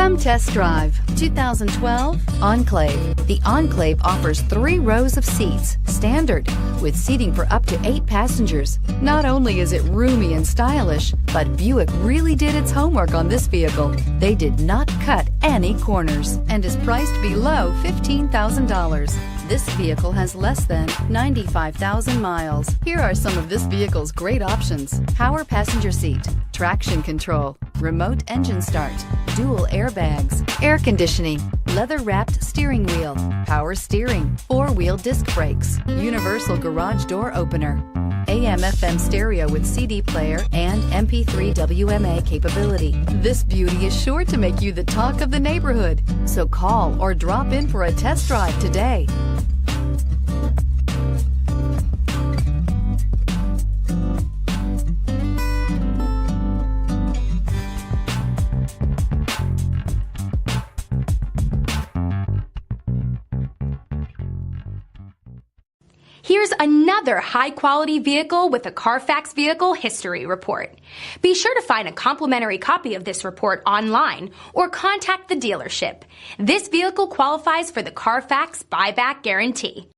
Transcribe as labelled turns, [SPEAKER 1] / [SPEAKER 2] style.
[SPEAKER 1] Come test drive 2012 Enclave. The Enclave offers 3 rows of seats, standard, with seating for up to 8 passengers. Not only is it roomy and stylish, but Buick really did its homework on this vehicle. They did not cut any corners and is priced below $15,000. This vehicle has less than 95,000 miles. Here are some of this vehicle's great options: power passenger seat, traction control, remote engine start, dual airbags, air conditioning, leather-wrapped steering wheel, power steering, 4-wheel disc brakes, universal garage door opener, AM/FM stereo with CD player and MP3 WMA capability. This beauty is sure to make you the talk of the neighborhood. So call or drop in for a test drive today.
[SPEAKER 2] Here's another high-quality vehicle with a Carfax Vehicle History Report. Be sure to find a complimentary copy of this report online or contact the dealership. This vehicle qualifies for the Carfax Buyback Guarantee.